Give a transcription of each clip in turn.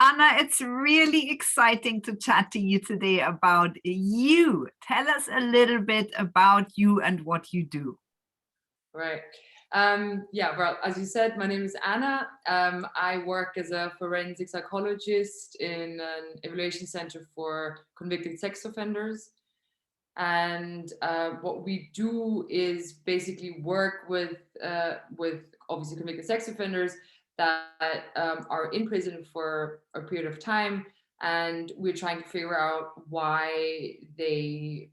Anna, it's really exciting to chat to you today about you. Tell us a little bit about you and what you do. Right. Yeah, well, as you said, my name is Anna. I work as a forensic psychologist in an evaluation center for convicted sex offenders. And what we do is basically work with obviously convicted sex offenders that are in prison for a period of time, and we're trying to figure out why they've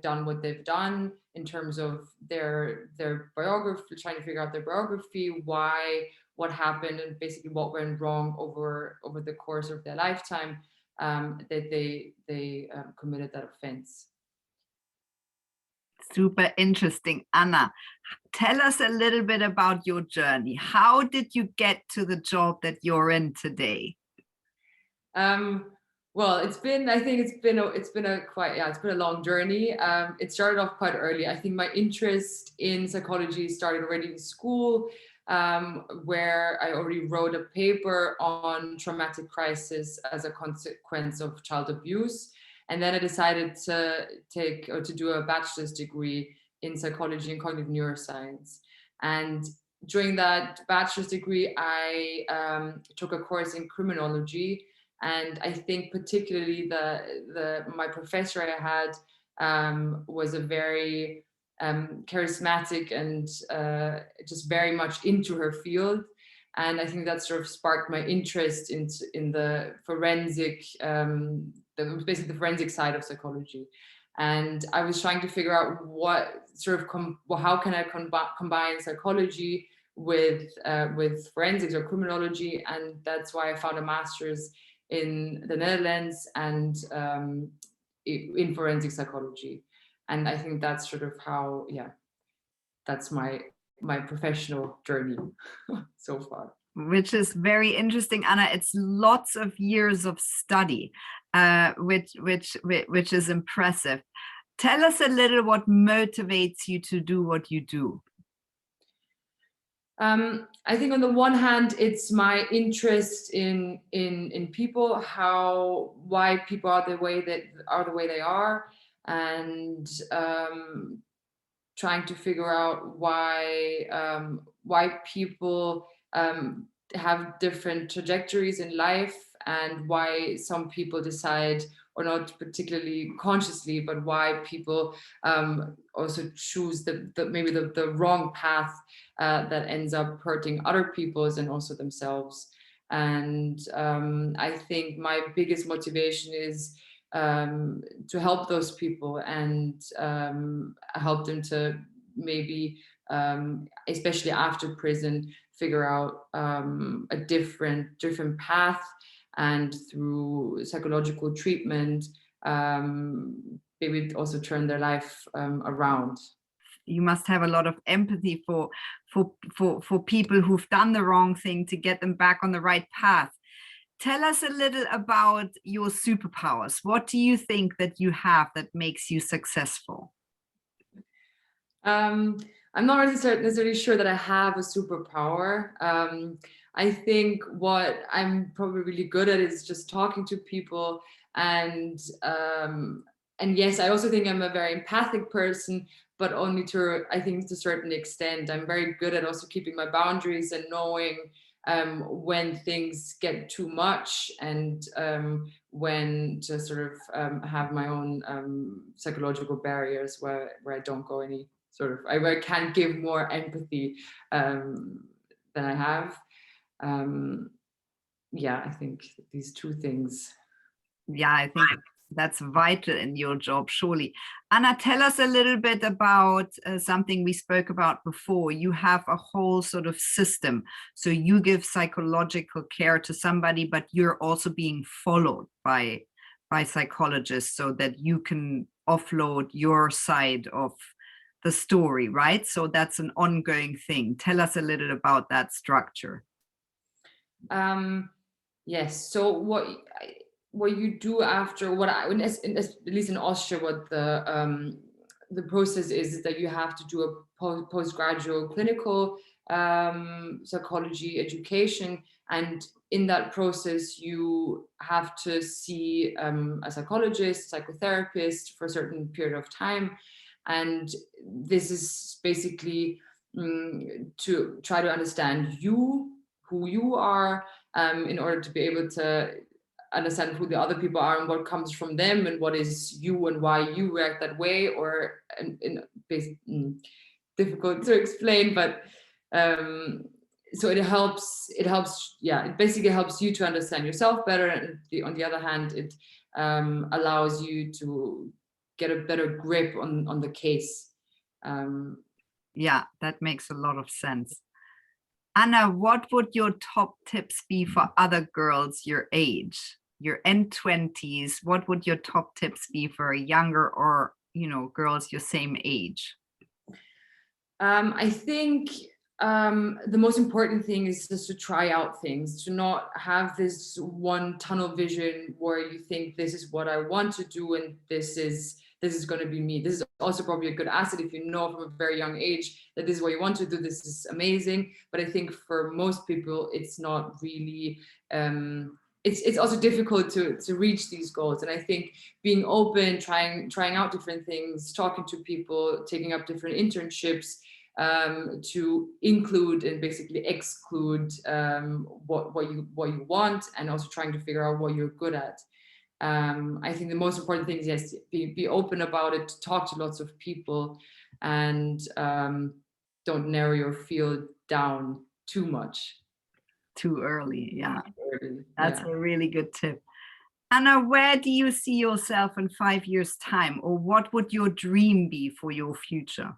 done what they've done in terms of their biography, trying to figure out their biography, what happened, and basically what went wrong over the course of their lifetime, that they committed that offense. Super interesting. Anna, tell us a little bit about your journey. How did you get to the job that you're in today? Well, it's been a long journey. It started off quite early. I think my interest in psychology started already in school, where I already wrote a paper on traumatic crisis as a consequence of child abuse. And then I decided to do a bachelor's degree in psychology and cognitive neuroscience. And during that bachelor's degree, I took a course in criminology. And I think particularly my professor I had was a very charismatic and just very much into her field. And I think that sort of sparked my interest in the forensic, basically the forensic side of psychology. And I was trying to figure out how can I combine psychology with forensics or criminology, and that's why I found a master's in the Netherlands and in forensic psychology. And I think that's sort of how, that's my professional journey so far. Which is very interesting, Anna. It's lots of years of study, which is impressive. Tell us a little what motivates you to do what you do. I think on the one hand, it's my interest in people, why people are the way they are, and trying to figure out why people have different trajectories in life, and why some people decide, or not particularly consciously, but why people also choose maybe the wrong path that ends up hurting other people's and also themselves. And I think my biggest motivation is to help those people and help them to maybe, especially after prison, figure out a different path, and through psychological treatment, maybe also turn their life around. You must have a lot of empathy for people who've done the wrong thing to get them back on the right path. Tell us a little about your superpowers. What do you think that you have that makes you successful? I'm not necessarily sure that I have a superpower. I think what I'm probably really good at is just talking to people, and yes, I also think I'm a very empathic person, but only to a certain extent. I'm very good at also keeping my boundaries and knowing when things get too much, and when to sort of have my own psychological barriers where I don't go any where I can't give more empathy than I have. I think these two things. Yeah, I think that's vital in your job, surely. Anna, tell us a little bit about something we spoke about before. You have a whole sort of system. So you give psychological care to somebody, but you're also being followed by psychologists so that you can offload your side of the story, right? So that's an ongoing thing. Tell us a little about that structure. Yes. So what you do after at least in Austria, what the process is that you have to do a postgraduate clinical psychology education, and in that process you have to see a psychologist, psychotherapist for a certain period of time, and this is basically to try to understand you, who you are, in order to be able to understand who the other people are and what comes from them and what is you and why you react that way, or difficult to explain, but so it basically helps you to understand yourself better, and on the other hand it allows you to get a better grip on the case. Yeah, that makes a lot of sense. Anna, what would your top tips be for other girls your age? Your end 20s, what would your top tips be for younger or, girls your same age? I think the most important thing is just to try out things, to not have this one tunnel vision where you think this is what I want to do and this is going to be me. This is also probably a good asset if you know from a very young age that this is what you want to do. This is amazing. But I think for most people, it's not really. It's also difficult to reach these goals. And I think being open, trying out different things, talking to people, taking up different internships, to include and basically exclude what you want, and also trying to figure out what you're good at. I think the most important thing is, yes, be open about it, talk to lots of people, and don't narrow your field down too much. Too early, yeah. Early. That's Yeah. a really good tip. Anna, where do you see yourself in 5 years' time, or what would your dream be for your future?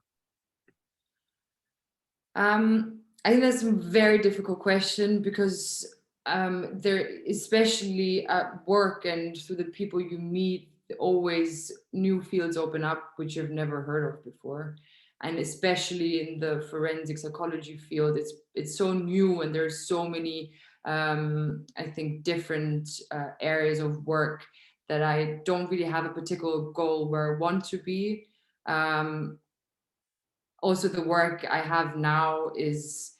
I think that's a very difficult question, because there, especially at work and through the people you meet, always new fields open up which you've never heard of before. And especially in the forensic psychology field, it's so new, and there's so many I think different areas of work that I don't really have a particular goal where I want to be. Also, the work I have now is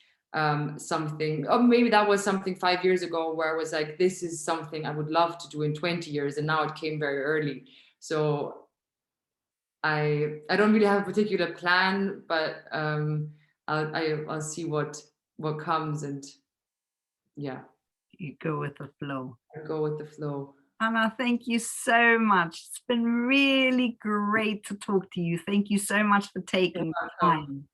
something, or maybe that was something 5 years ago where I was like, this is something I would love to do in 20 years, and now it came very early. So I don't really have a particular plan, but I'll see what comes, and yeah, You go with the flow. I go with the flow. Anna, thank you so much. It's been really great to talk to you. Thank you so much for taking the time.